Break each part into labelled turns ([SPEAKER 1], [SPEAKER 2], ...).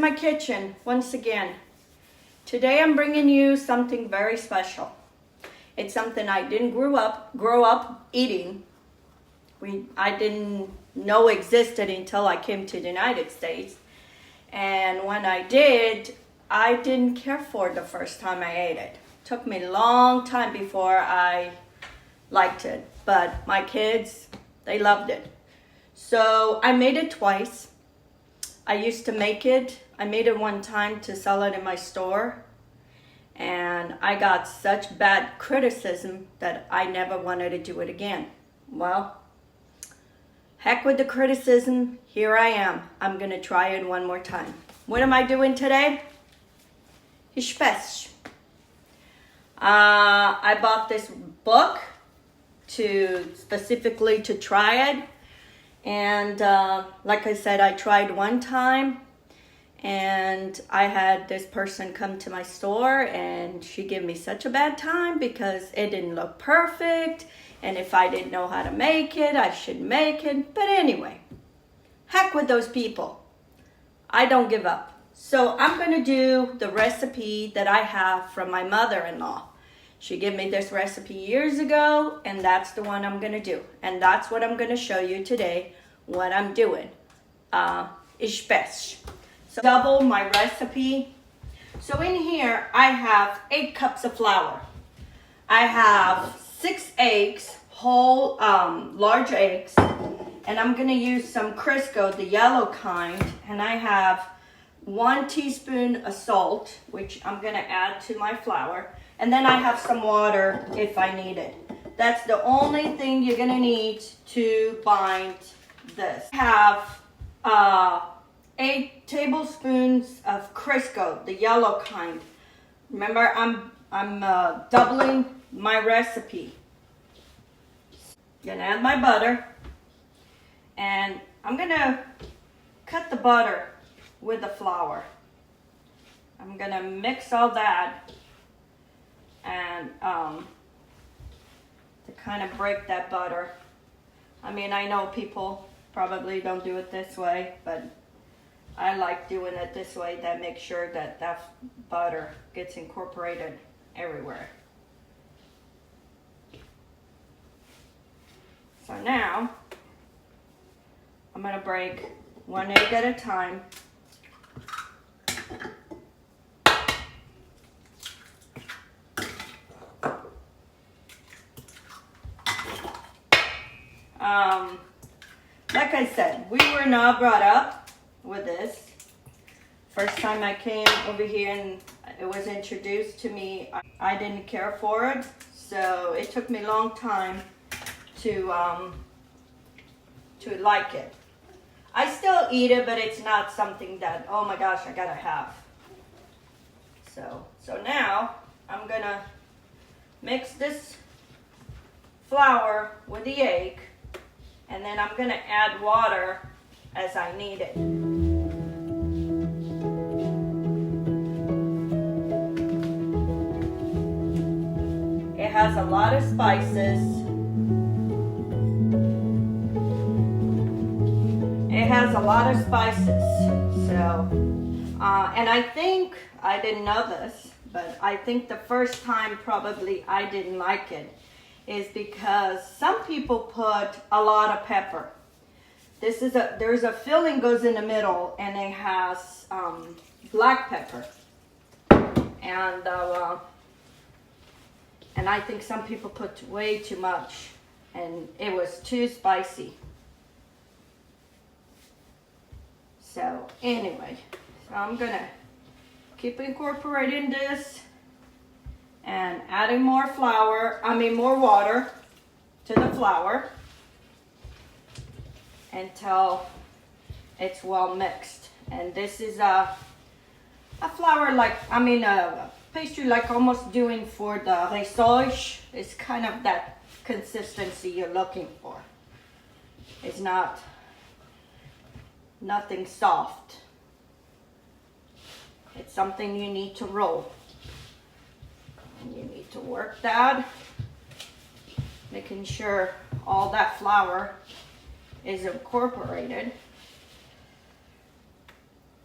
[SPEAKER 1] my kitchen once again. Today I'm bringing you something very special. It's something I didn't grow up eating. I didn't know existed until I came to the United States. And when I did, I didn't care for it the first time I ate it. It took me a long time before I liked it. But my kids, they loved it. So I made it twice. I used to make it. I made it one time to sell it in my store. And I got such bad criticism that I never wanted to do it again. Well, heck with the criticism. Here I am. I'm going to try it one more time. What am I doing today? Especies. I bought this book specifically to try it. And like I said, I tried one time. And I had this person come to my store and she gave me such a bad time because it didn't look perfect. And if I didn't know how to make it, I should make it. But anyway, heck with those people. I don't give up. So I'm going to do the recipe that I have from my mother-in-law. She gave me this recipe years ago, and that's the one I'm going to do. And that's what I'm going to show you today, what I'm doing. Especies. So double my recipe. So in here, I have 8 cups of flour. I have 6 eggs, whole large eggs, and I'm gonna use some Cristo, the yellow kind, and I have 1 teaspoon of salt, which I'm gonna add to my flour, and then I have some water if I need it. That's the only thing you're gonna need to bind this. I have 8 tablespoons of Cristo, the yellow kind. Remember, I'm doubling my recipe. Gonna add my butter, and I'm gonna cut the butter with the flour. I'm gonna mix all that and to kind of break that butter. I mean, I know people probably don't do it this way, but I like doing it this way. That makes sure that that butter gets incorporated everywhere. So now I'm going to break 1 egg at a time. Like I said, we were not brought up with this. First time I came over here and it was introduced to me, I didn't care for it, so it took me a long time to like it. I still eat it, but it's not something that, oh my gosh, I gotta have. So now I'm gonna mix this flour with the egg, and then I'm gonna add water as I need it. It has a lot of spices. It has a lot of spices. So, and I think, I didn't know this, but I think the first time probably I didn't like it is because some people put a lot of pepper. There's a filling goes in the middle, and it has black pepper, and I think some people put way too much, and it was too spicy. So anyway, so I'm gonna keep incorporating this and adding more more water to the flour until it's well mixed. And this is a flour like, a pastry like almost doing for the risotto. It's kind of that consistency you're looking for. It's nothing soft. It's something you need to roll. And you need to work that, making sure all that flour is incorporated.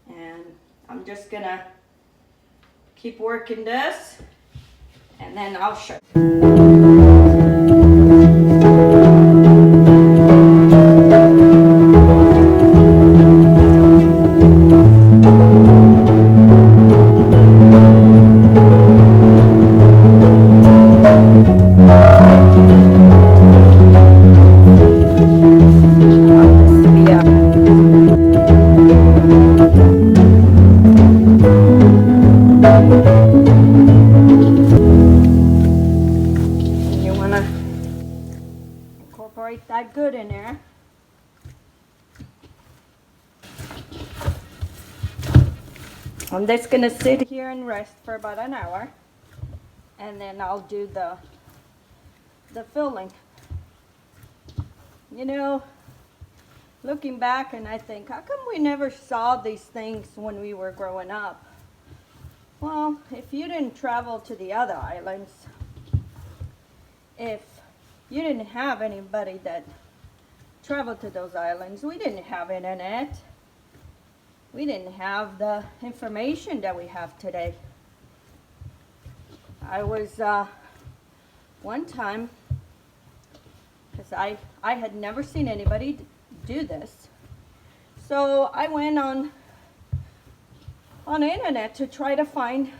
[SPEAKER 1] And I'm just gonna keep working this, and then I'll show you. Incorporate that good in there. I'm just gonna sit here and rest for about an hour, and then I'll do the filling. You know, looking back, and I think, how come we never saw these things when we were growing up? Well, if you didn't travel to the other islands, if you didn't have anybody that traveled to those islands, we didn't have internet. We didn't have the information that we have today. I was, one time, because I had never seen anybody do this, so I went on the internet to try to find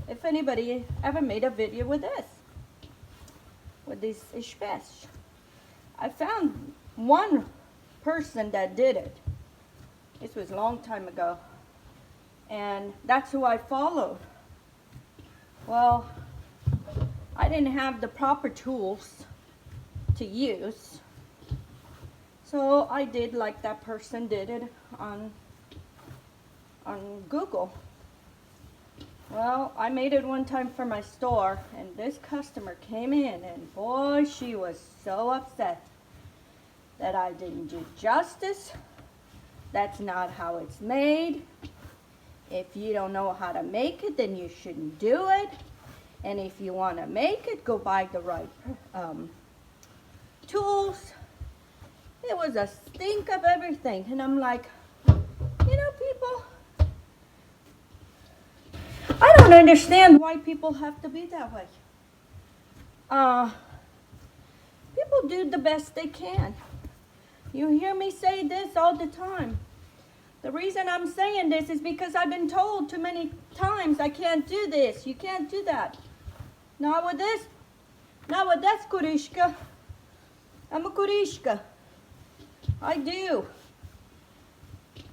[SPEAKER 1] if anybody ever made a video with this, with these espèces. I found one person that did it. This was a long time ago, and that's who I followed. Well, I didn't have the proper tools to use, so I did like that person did it on Google. Well, I made it one time for my store, and this customer came in, and boy, she was so upset that I didn't do justice. That's not how it's made. If you don't know how to make it, then you shouldn't do it. And if you want to make it, go buy the right tools. It was a stink of everything. And I'm like, you know, people, I don't understand why people have to be that way. People do the best they can. You hear me say this all the time. The reason I'm saying this is because I've been told too many times I can't do this, you can't do that. Not with this, not with this kurishka. I'm a kurishka. I do.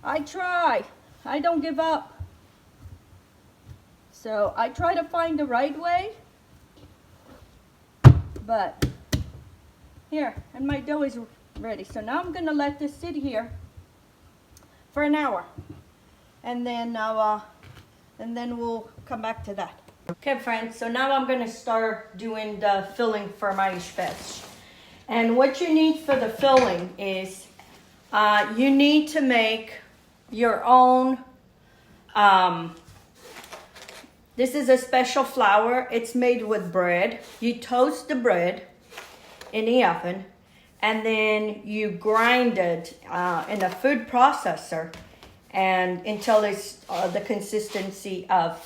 [SPEAKER 1] I try. I don't give up. So I try to find the right way. But here, and my dough is ready. So now I'm going to let this sit here for an hour, and then we'll come back to that. Okay, friends. So now I'm going to start doing the filling for my espèces. And what you need for the filling is you need to make your own. This is a special flour. It's made with bread. You toast the bread in the oven, and then you grind it in a food processor, and until it's the consistency of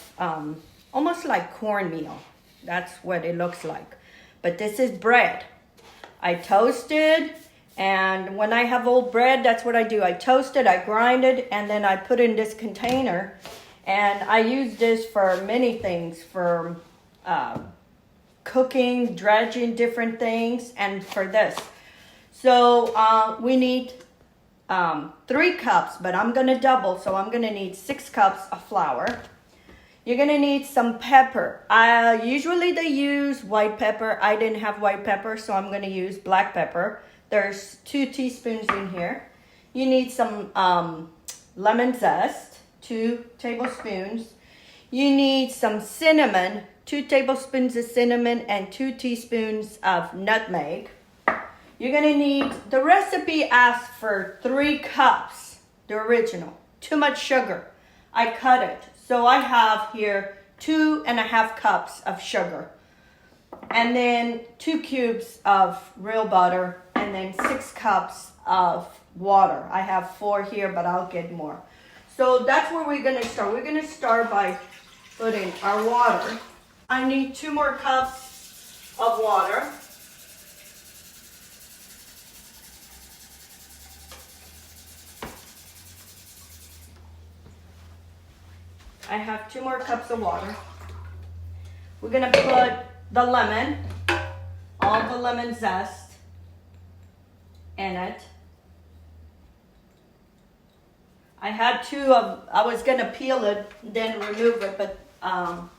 [SPEAKER 1] almost like cornmeal. That's what it looks like. But this is bread. I toast it, and when I have old bread, that's what I do. I toast it, I grind it, and then I put in this container. And I use this for many things, for cooking, dredging different things, and for this. So we need 3 cups, but I'm gonna double, so I'm gonna need 6 cups of flour. You're gonna need some pepper. Usually they use white pepper. I didn't have white pepper, so I'm gonna use black pepper. There's 2 teaspoons in here. You need some lemon zest. 2 tablespoons. You need some cinnamon, 2 tablespoons of cinnamon and 2 teaspoons of nutmeg. You're gonna need, the recipe asks for 3 cups, the original. Too much sugar. I cut it. So I have here 2.5 cups of sugar. And then 2 cubes of real butter, and then 6 cups of water. I have 4 here, but I'll get more. So that's where we're gonna start. We're gonna start by putting our water. I need 2 more cups of water. I have 2 more cups of water. We're gonna put the lemon, all the lemon zest in it. I had 2 of, I was gonna peel it, then remove it, but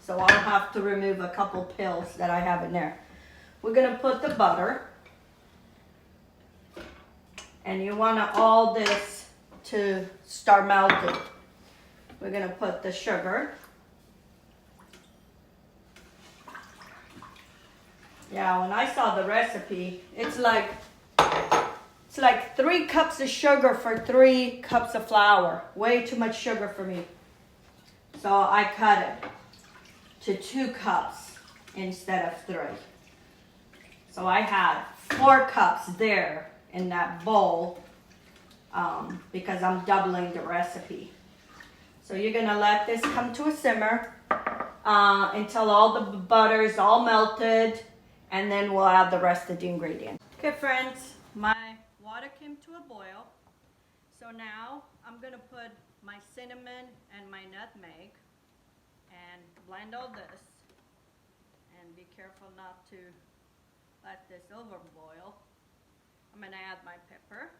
[SPEAKER 1] so I'll have to remove a couple pills that I have in there. We're gonna put the butter, and you want all this to start melting. We're gonna put the sugar. Yeah, when I saw the recipe, it's like 3 cups of sugar for 3 cups of flour. Way too much sugar for me. So I cut it to 2 cups instead of 3. So I had 4 cups there in that bowl because I'm doubling the recipe. So you're gonna let this come to a simmer until all the butter is all melted, and then we'll add the rest of the ingredients. Okay friends, my water came to a boil. So now I'm gonna put my cinnamon and my nutmeg and blend all this. And be careful not to let this overboil. I'm gonna add my pepper.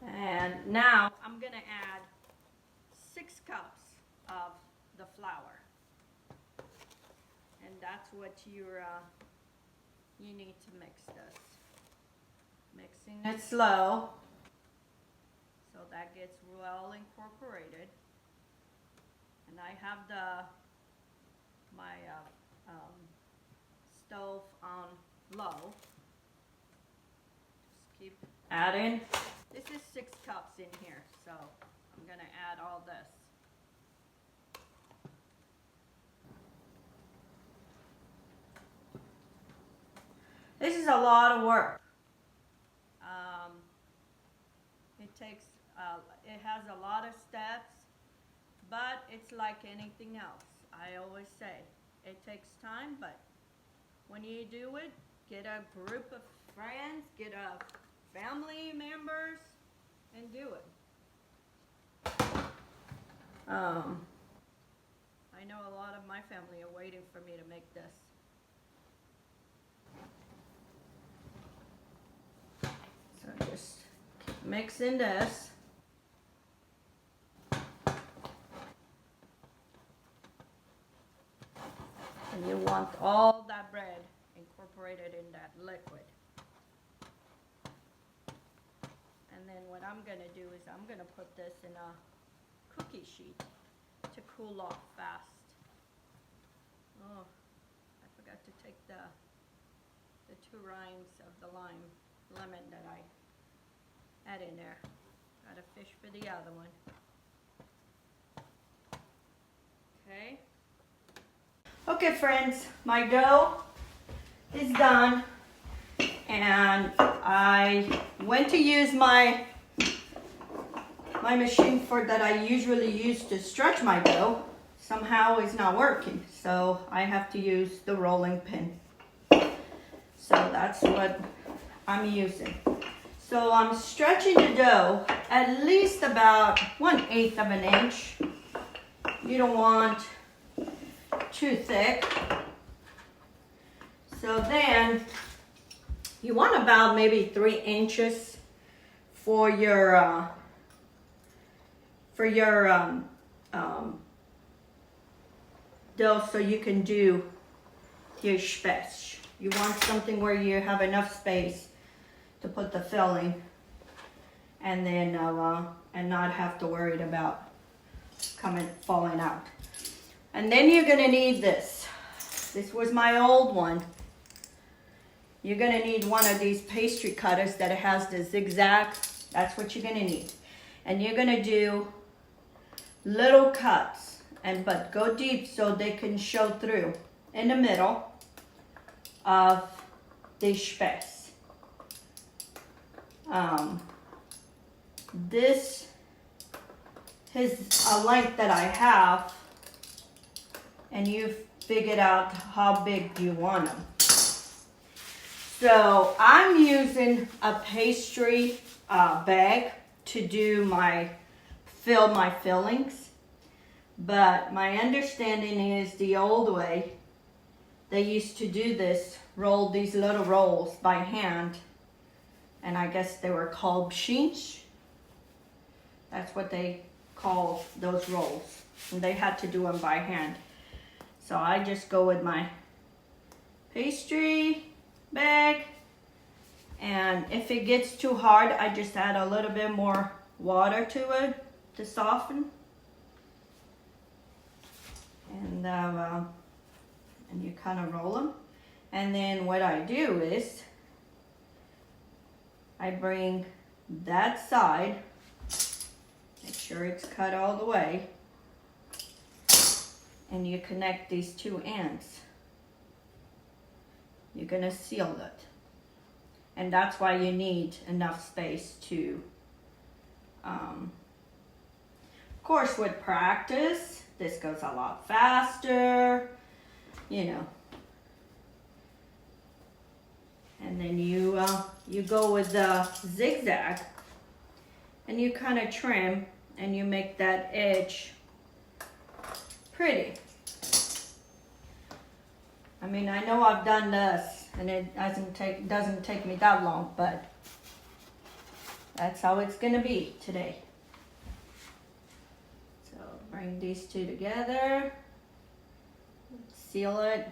[SPEAKER 1] And now I'm gonna add 6 cups of the flour. And that's what you need to mix this. Mixing it slow so that gets well incorporated. And I have my stove on low. Just keep adding. This is 6 cups in here, so I'm gonna add all this. This is a lot of work. It has a lot of steps, but it's like anything else. I always say, it takes time, but when you do it, get a group of friends, get a family members, and do it. I know a lot of my family are waiting for me to make this. So just keep mixing this. And you want all that bread incorporated in that liquid. And then what I'm going to do is I'm going to put this in a cookie sheet to cool off fast. Oh, I forgot to take the 2 rinds of the lemon that I had in there. Got a fish for the other one. Okay. Okay friends, my dough is done, and I went to use my machine that I usually use to stretch my dough. Somehow it's not working, so I have to use the rolling pin. So that's what I'm using. So I'm stretching the dough at least about 1/8 of an inch. You don't want too thick. So then you want about maybe 3 inches for your dough, so you can do your Especies. You want something where you have enough space to put the filling, and then and not have to worry about falling out. And then you're gonna need this. This was my old one. You're gonna need one of these pastry cutters that has the zigzag. That's what you're gonna need. And you're gonna do little cuts, but go deep so they can show through in the middle of the Especies. This is a length that I have, and you figured out how big you want them. So I'm using a pastry bag to do fill my fillings, but my understanding is the old way they used to do this, roll these little rolls by hand, and I guess they were called sheens. That's what they call those rolls, and they had to do them by hand. So I just go with my pastry bag, and if it gets too hard, I just add a little bit more water to it to soften. And you kind of roll them. And then what I do is I bring that side, make sure it's cut all the way, and you connect these two ends. You're gonna seal it. And that's why you need enough space to, of course with practice, this goes a lot faster, you know. And then you go with the zigzag, and you kind of trim, and you make that edge pretty. I mean, I know I've done this, and it doesn't take me that long, but that's how it's gonna be today. So bring these two together, seal it.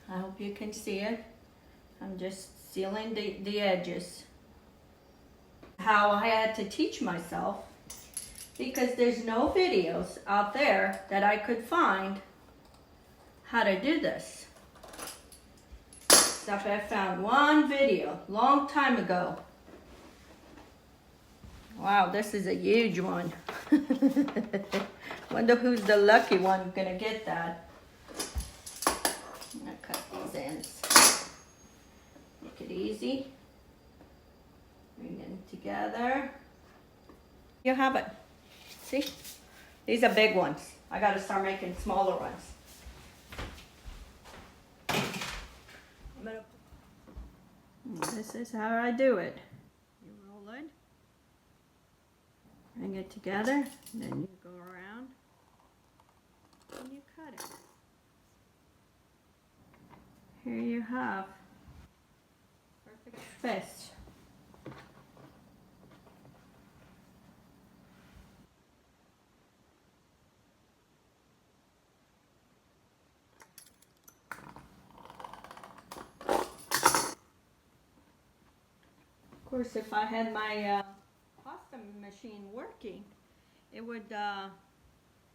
[SPEAKER 1] I hope you can see it. I'm just sealing the edges. How I had to teach myself, because there's no videos out there that I could find how to do this. Except I found one video long time ago. Wow, this is a huge one. Wonder who's the lucky one gonna get that. I'm gonna cut these ends. Make it easy. Bring them together. You have it. See? These are big ones. I gotta start making smaller ones. This is how I do it. You roll it, bring it together, and then you go around and you cut it. Here you have perfect fist. Of course, if I had my pasta machine working, it would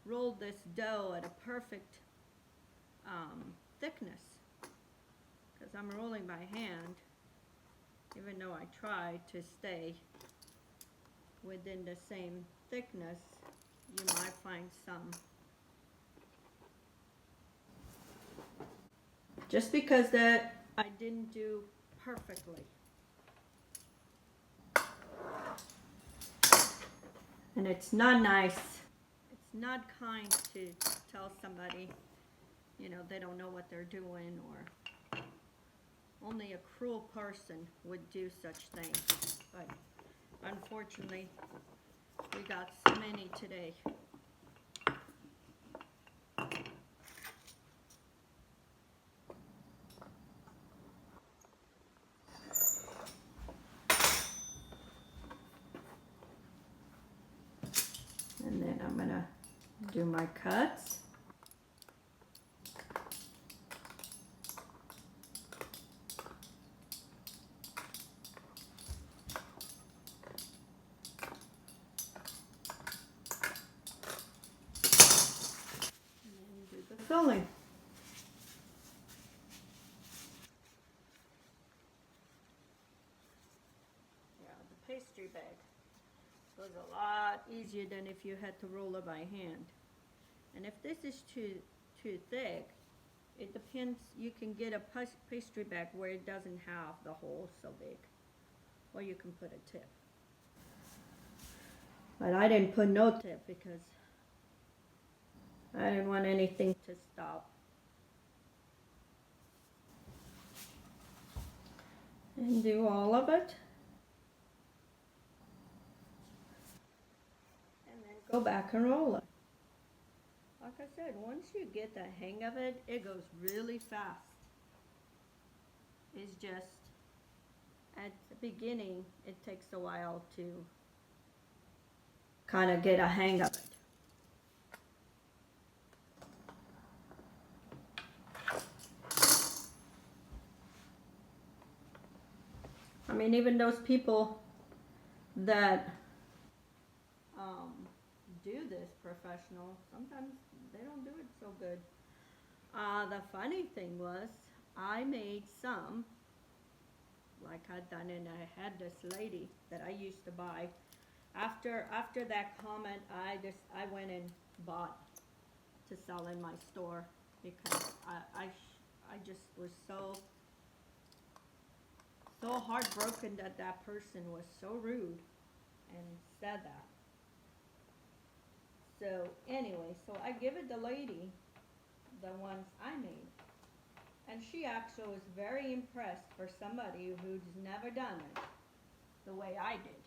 [SPEAKER 1] roll this dough at a perfect thickness. Because I'm rolling by hand, even though I try to stay within the same thickness, you might find some. Just because that I didn't do perfectly. And it's not nice, it's not kind to tell somebody, you know, they don't know what they're doing, or only a cruel person would do such things. But unfortunately, we got so many today. And then I'm gonna do my cuts. And then do the filling. Yeah, the pastry bag goes a lot easier than if you had to roll it by hand. And if this is too too thick, it depends. You can get a pastry bag where it doesn't have the hole so big, or you can put a tip. But I didn't put no tip because I didn't want anything to stop. And do all of it. And then go back and roll it. Like I said, once you get the hang of it, it goes really fast. It's just, at the beginning, it takes a while to kind of get a hang of it. I mean, even those people that do this professional, sometimes they don't do it so good. The funny thing was, I made some, like I'd done, and I had this lady that I used to buy. After that comment, I went and bought to sell in my store because I just was so heartbroken that that person was so rude and said that. So anyway, so I give it the lady, the ones I made, and she actually was very impressed for somebody who's never done it the way I did.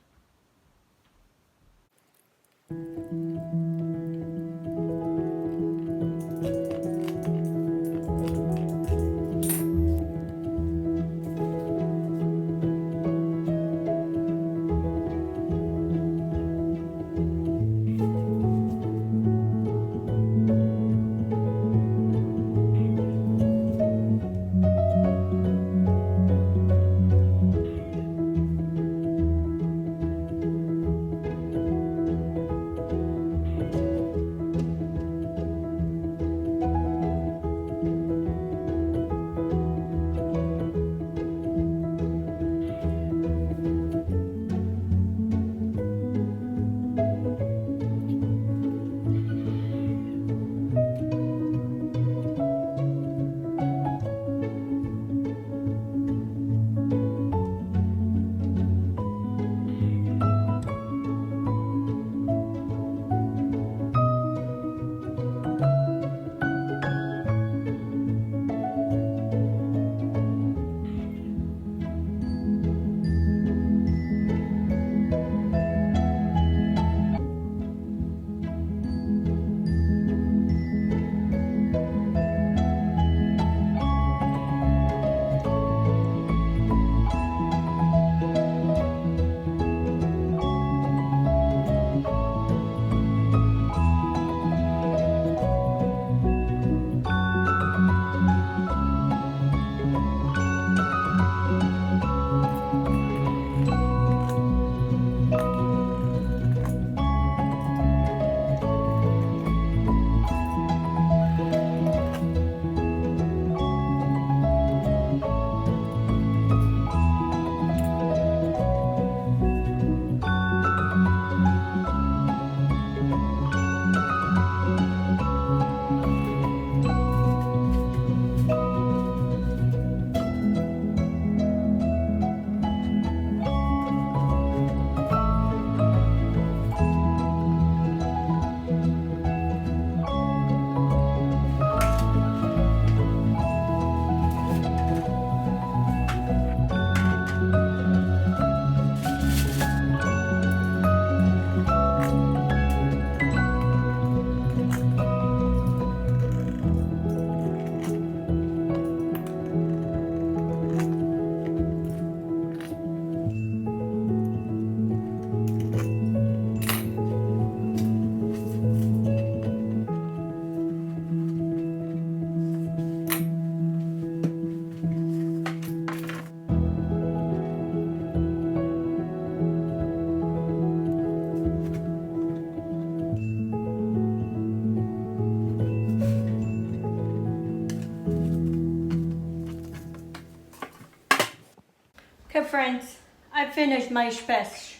[SPEAKER 1] Okay friends, I finished my Especies.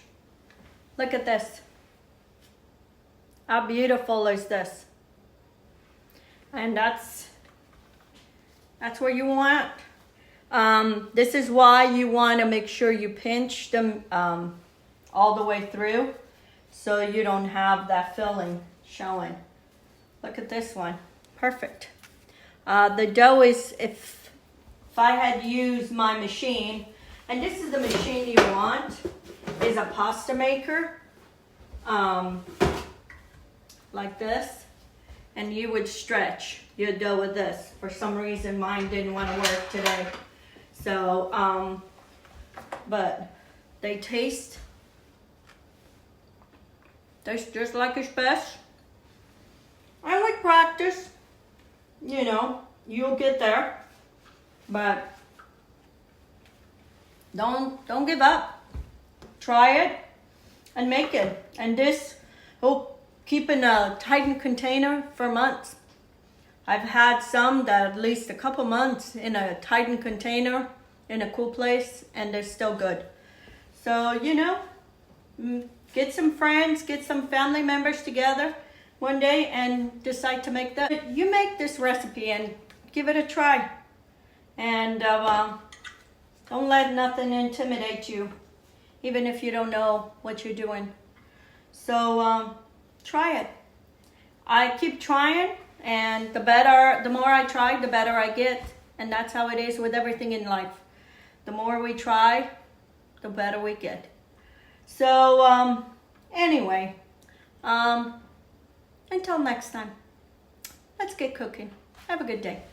[SPEAKER 1] Look at this. How beautiful is this? and that's where you want. This is why you want to make sure you pinch them all the way through, so you don't have that filling showing. Look at this one, perfect. The dough is, if I had used my machine, and this is the machine you want, is a pasta maker, like this, and you would stretch your dough with this. For some reason, mine didn't want to work today. So, but they taste just like Especies. And with practice, you know, you'll get there. But don't give up. Try it and make it. And this will keep in a tightened container for months. I've had some that at least a couple months in a tightened container in a cool place, and they're still good. So, you know, get some friends, get some family members together one day and decide to make that. You make this recipe and give it a try. And don't let nothing intimidate you, even if you don't know what you're doing. So try it. I keep trying, and the more I try, the better I get. And that's how it is with everything in life. The more we try, the better we get. So anyway, until next time, let's get cooking. Have a good day.